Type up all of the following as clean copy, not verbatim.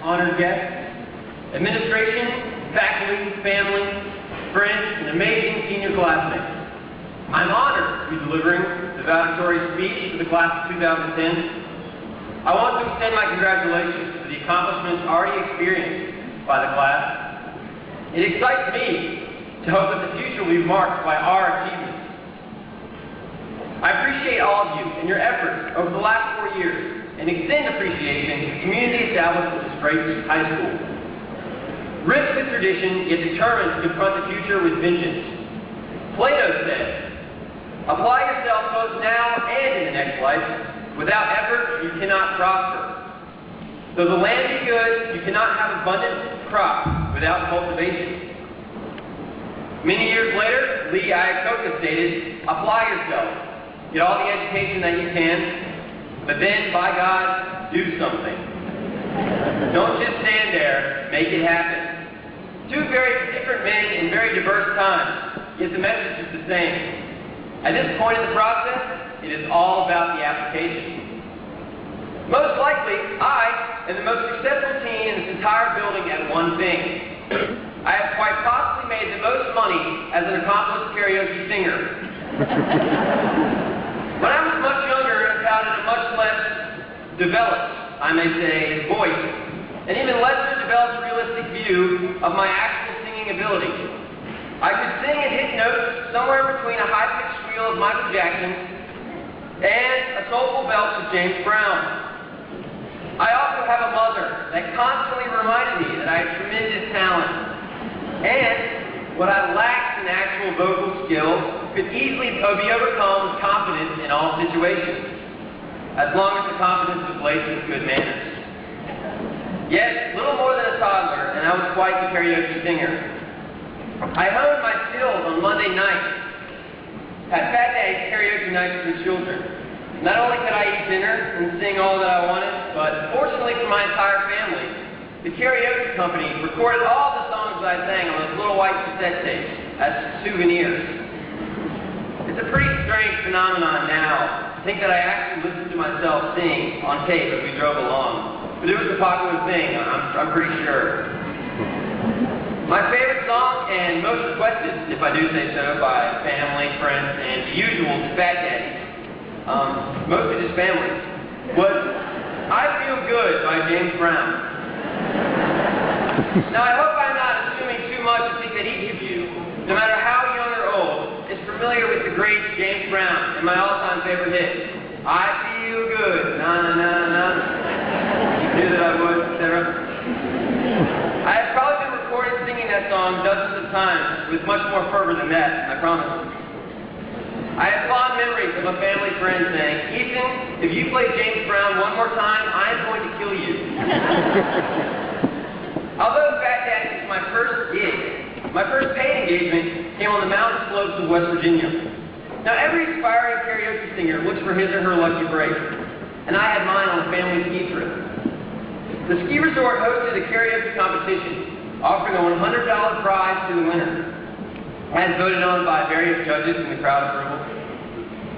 honored guests, administration, faculty, family, friends, and amazing senior classmates. I'm honored to be delivering the valedictory speech for the class of 2010. I want to extend my congratulations for the accomplishments already experienced by the class. It excites me to hope that the future will be marked by our achievements. I appreciate all of you and your efforts over the last 4 years, and extend appreciation to the community established at this great high school. Rich with tradition, yet determined to confront the future with vengeance. Plato said, "Apply yourself both now and in the next life. Without effort, you cannot prosper. Though the land be good, you cannot have abundant crops without cultivation." Many years later, Lee Iacocca stated, "Apply yourself. Get all the education that you can, but then, by God, do something. Don't just stand there, make it happen." Two very different men in very diverse times, yet the message is the same. At this point in the process, it is all about the application. Most likely, I am the most successful teen in this entire building at one thing. I have quite possibly made the most money as an accomplished karaoke singer. When I was much younger and touted a much less developed, I may say, voice, and even less developed realistic view of my actual singing ability. I could sing and hit notes somewhere between a high-pitched squeal of Michael Jackson and a soulful belch of James Brown. I also have a mother that constantly reminded me that I had tremendous talent, and what I lacked in actual vocal skill could easily be overcome with confidence in all situations, as long as the confidence was laced with good manners. Yet, little more than a toddler, and I was quite the karaoke singer. I honed my skills on Monday nights, at Fat Daddy's karaoke nights for the children. Not only could I eat dinner and sing all that I wanted, but fortunately for my entire family, the karaoke company recorded all the songs that I sang on those little white cassette tapes as souvenirs. It's a pretty strange phenomenon now to think that I actually listened to myself sing on tape as we drove along. But it was a popular thing, I'm pretty sure. My favorite song, and most requested, if I do say so, by family, friends, and the usual Fat Daddies, mostly just family, was "I Feel Good" by James Brown. Now, I hope I'm not assuming too much to think that each of you, no matter how young or old, is familiar with the great James Brown and my all-time favorite hit, "I Feel Good, na-na-na-na." You knew that I would, etc. I have probably been recorded singing that song dozens of times with much more fervor than that, I promise. I have fond memories of a family friend saying, "Eason, if you play James Brown one more time, I am going to kill you." Although Fat Daddy was my first gig, my first paid engagement came on the mountain slopes of West Virginia. Now, every aspiring karaoke singer looks for his or her lucky break, and I had mine on a family ski trip. The ski resort hosted a karaoke competition, offering a $100 prize to the winner, as voted on by various judges and the crowd approval.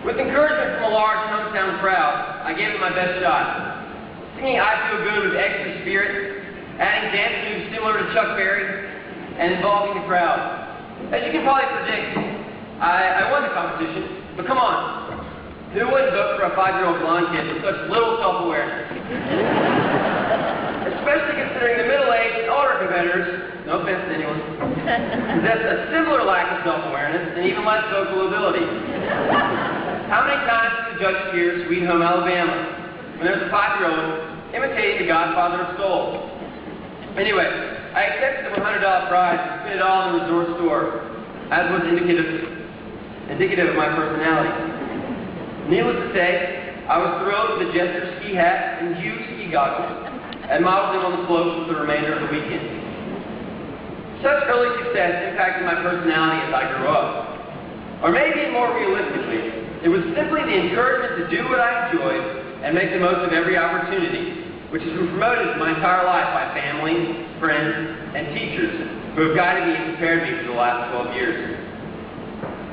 With encouragement from a large hometown crowd, I gave it my best shot. Singing "I Feel Good" with extra spirit, adding dance moves similar to Chuck Berry, and involving the crowd. As you can probably predict, I won the competition, but come on, who wouldn't vote for a 5-year-old blonde kid with such little self-awareness? Especially considering the middle-aged and older competitors, no offense to anyone, possess a similar lack of self-awareness and even less vocal ability. How many times did the judge hear "Sweet Home Alabama" when there was a 5-year-old imitating the Godfather of Soul? Anyway, I accepted the $100 prize and spent it all in the resort store, as was indicative of my personality. Needless to say, I was thrilled with the Jester ski hat and huge ski goggles, and modeled them on the slopes for the remainder of the weekend. Such early success impacted my personality as I grew up. Or maybe more realistically, it was simply the encouragement to do what I enjoyed and make the most of every opportunity, which has been promoted my entire life by family, friends, and teachers who have guided me and prepared me for the last 12 years.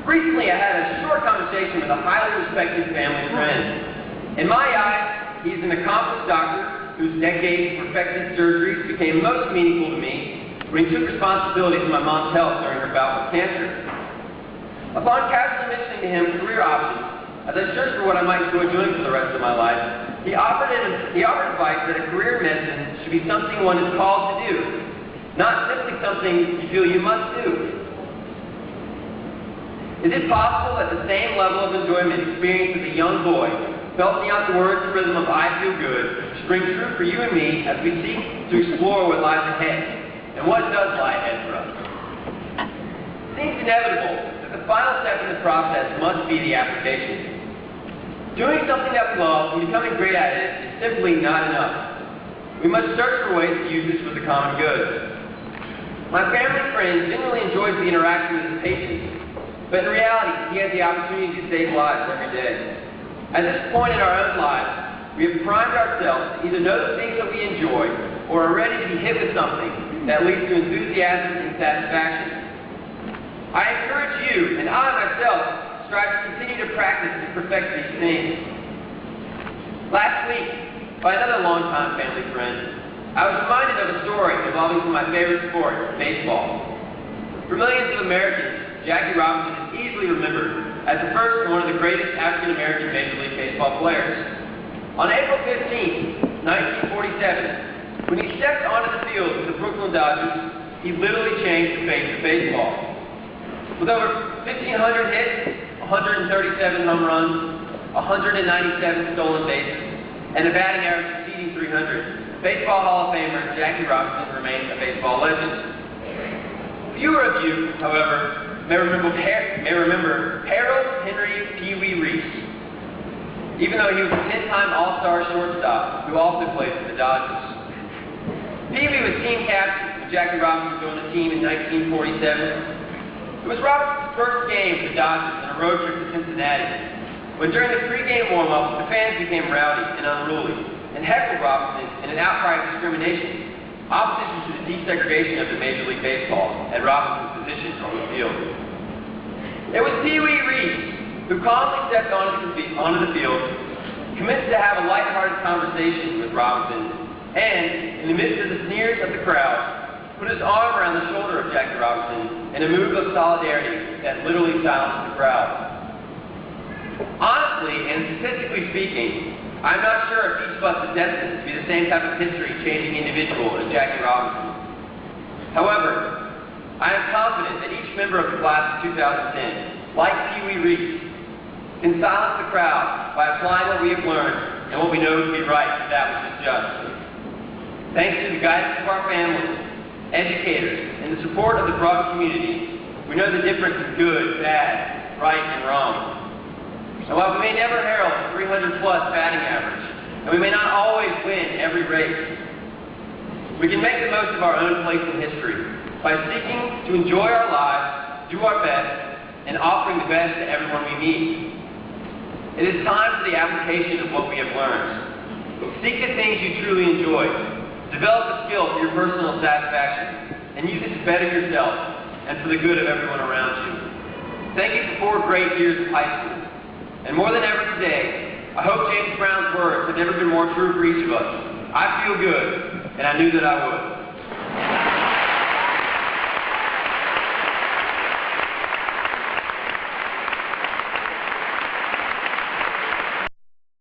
Recently, I had a short conversation with a highly respected family friend. In my eyes, he's an accomplished doctor who whose decades of perfected surgeries became most meaningful to me when he took responsibility for my mom's health during her bout with cancer. Upon casually mentioning to him career options, as I searched for what I might enjoy doing for the rest of my life, he offered advice that a career in medicine should be something one is called to do, not simply something you feel you must do. Is it possible that the same level of enjoyment experienced as a young boy, belting out the words and rhythm of I feel good, should ring true for you and me as we seek to explore what lies ahead, and what does lie ahead for us? It seems inevitable that the final step in the process must be the application. Doing something that we love and becoming great at it is simply not enough. We must search for ways to use this for the common good. My family friend generally enjoys the interaction with his patients, but in reality, he has the opportunity to save lives every day. At this point in our own lives, we have primed ourselves to either know the things that we enjoy or are ready to be hit with something that leads to enthusiasm and satisfaction. I encourage you, and I myself, strive to continue to practice and perfect these things. Last week, by another longtime family friend, I was reminded of a story involving one of my favorite sports, baseball. For millions of Americans, Jackie Robinson is easily remembered as the first and one of the greatest African-American Major League Baseball players. On April 15, 1947, when he stepped onto the field with the Brooklyn Dodgers, he literally changed the face of baseball. With over 1,500 hits, 137 home runs, 197 stolen bases, and a batting average exceeding 300, Baseball Hall of Famer Jackie Robinson remains a baseball legend. Fewer of you, however, may remember Harold Henry Pee Wee Reese, even though he was a 10-time All-Star shortstop who also played for the Dodgers. Pee Wee was team captain when Jackie Robinson joined the team in 1947. It was Robinson's first game with the Dodgers on a road trip to Cincinnati, when during the pregame warm-up, the fans became rowdy and unruly, and heckled Robinson in an outcry of discrimination, opposition to the desegregation of the Major League Baseball and Robinson's position on the field. It was Pee Wee Reese who calmly stepped onto the field, commenced to have a lighthearted conversation with Robinson, and, in the midst of the sneers of the crowd, put his arm around the shoulder of Jackie Robinson in a move of solidarity that literally silenced the crowd. Honestly, and statistically speaking, I'm not sure if each of us is destined to be the same type of history-changing individual as Jackie Robinson. However, I am confident that each member of the class of 2010, like Pee Wee Reese, can silence the crowd by applying what we have learned and what we know to be right to that which is just. Thanks to the guidance of our families, educators, and the support of the Broughton community, we know the difference in good, bad, right, and wrong. And while we may never herald a 300-plus batting average, and we may not always win every race, we can make the most of our own place in history by seeking to enjoy our lives, do our best, and offering the best to everyone we meet. It is time for the application of what we have learned. Seek the things you truly enjoy. Develop a skill for your personal satisfaction, and use it to better yourself and for the good of everyone around you. Thank you for 4 great years of high school. And more than ever today, I hope James Brown's words have never been more true for each of us. I feel good, and I knew that I would.